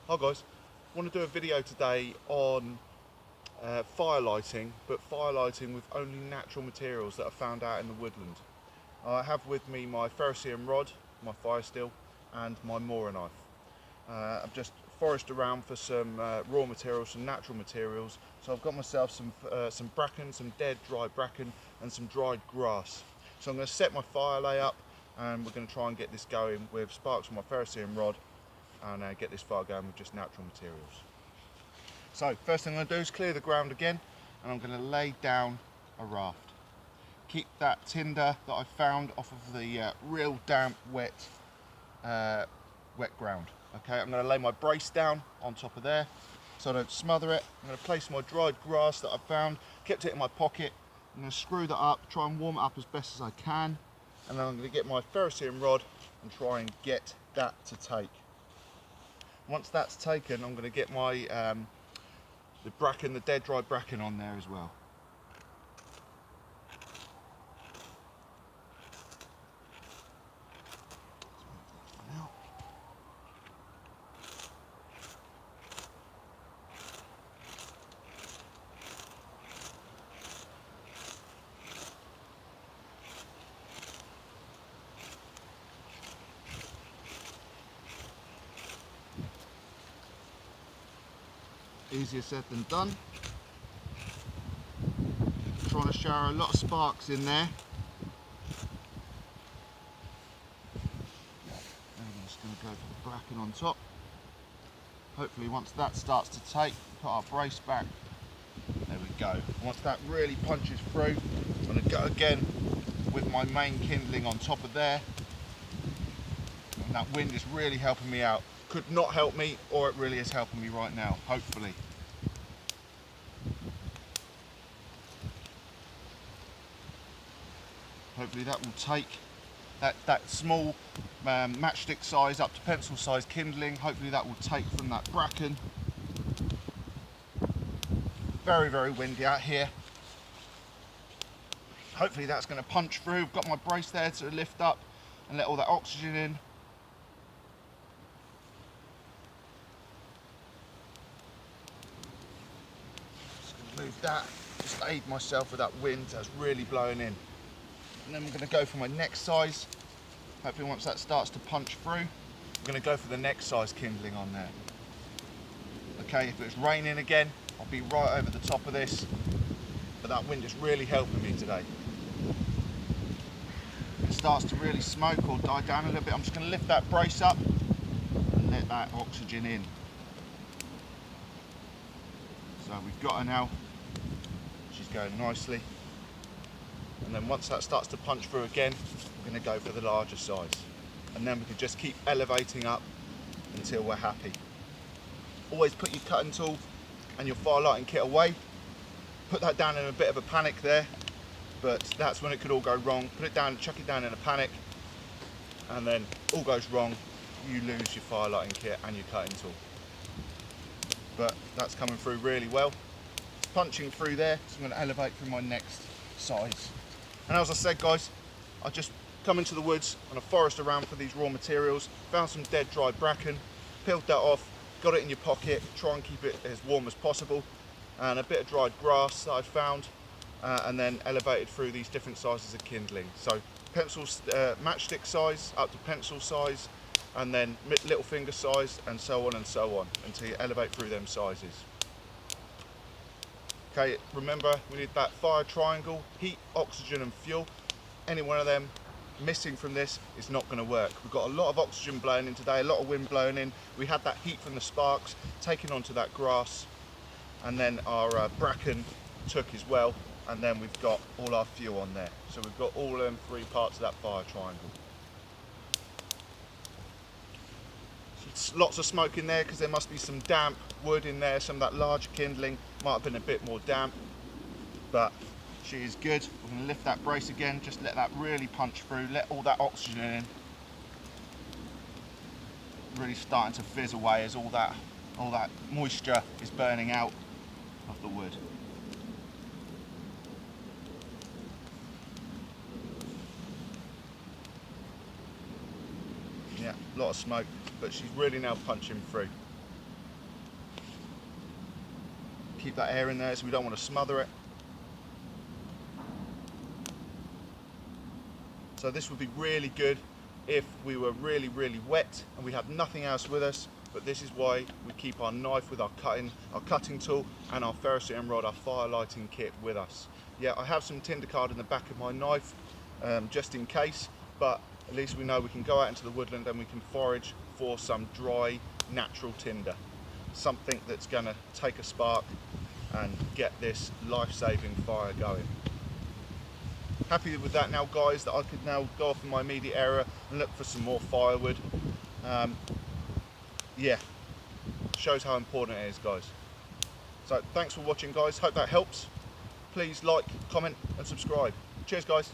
Hi guys, I want to do a video today on fire lighting, but fire lighting with only natural materials that are found out in the woodland. I have with me my ferrocerium rod, my fire steel and my Mora knife. I've just forested around for some raw materials, some natural materials. So I've got myself some bracken, some dead dry bracken and some dried grass. So I'm going to set my fire lay up and we're going to try and get this going with sparks from my ferrocerium rod and get this fire going with just natural materials. So first thing I'm going to do is clear the ground again, and I'm going to lay down a raft. Keep that tinder that I found off of the real damp wet ground. Okay, I'm going to lay my brace down on top of there so I don't smother it. I'm going to place my dried grass that I found, kept it in my pocket. I'm going to screw that up, try and warm it up as best as I can, and then I'm going to get my ferrocerium rod and try and get that to take. Once that's taken, I'm going to get my the bracken, the dead dry bracken on there as well. Easier said than done. Trying to shower a lot of sparks in there. And I'm just going to go for the bracken on top. Hopefully once that starts to take, put our brace back. There we go. Once that really punches through, I'm going to go again with my main kindling on top of there. And that wind is really helping me out. Could not help me, or it really is helping me right now, hopefully. Hopefully that will take that small matchstick size up to pencil size kindling. Hopefully that will take from that bracken. Very, very windy out here. Hopefully that's going to punch through. I've got my brace there to lift up and let all that oxygen in. Just going to move that, just aid myself with that wind that's really blowing in. And then we're going to go for my next size. Hopefully once that starts to punch through, we're going to go for the next size kindling on there. Okay, if it's raining again, I'll be right over the top of this, but that wind is really helping me today. If it starts to really smoke or die down a little bit, I'm just going to lift that brace up and let that oxygen in. So we've got her now, she's going nicely. And then once that starts to punch through again, we're going to go for the larger size. And then we can just keep elevating up until we're happy. Always put your cutting tool and your fire lighting kit away. Put that down in a bit of a panic there, but that's when it could all go wrong. Put it down, chuck it down in a panic, and then all goes wrong. You lose your fire lighting kit and your cutting tool. But that's coming through really well. Punching through there, so I'm going to elevate through my next size. And as I said guys, I just come into the woods on a forest around for these raw materials, found some dead dry bracken, peeled that off, got it in your pocket, try and keep it as warm as possible, and a bit of dried grass that I found, and then elevated through these different sizes of kindling. So pencil, matchstick size up to pencil size, and then little finger size, and so on until you elevate through them sizes. Okay, remember we need that fire triangle, heat, oxygen and fuel. Any one of them missing from this is not going to work. We've got a lot of oxygen blowing in today, a lot of wind blowing in. We had that heat from the sparks taking onto that grass, and then our bracken took as well, and then we've got all our fuel on there. So we've got all three parts of that fire triangle. Lots of smoke in there because there must be some damp wood in there. Some of that larger kindling might have been a bit more damp, but she is good. We're going to lift that brace again, just let that really punch through, let all that oxygen in. Really starting to fizz away as all that moisture is burning out of the wood. Yeah, a lot of smoke, but she's really now punching through. keep that air in there, so we don't want to smother it. So this would be really good if we were really, really wet and we had nothing else with us, but this is why we keep our knife with our cutting tool, and our ferrocerium rod, our fire lighting kit with us. Yeah, I have some tinder card in the back of my knife, just in case, but at least we know we can go out into the woodland and we can forage for some dry, natural tinder. Something that's gonna take a spark and get this life-saving fire going. Happy with that now, guys, that I could now go off in my immediate area and look for some more firewood. Yeah, shows how important it is, guys. So thanks for watching, guys. Hope that helps. Please like, comment and subscribe. Cheers, guys.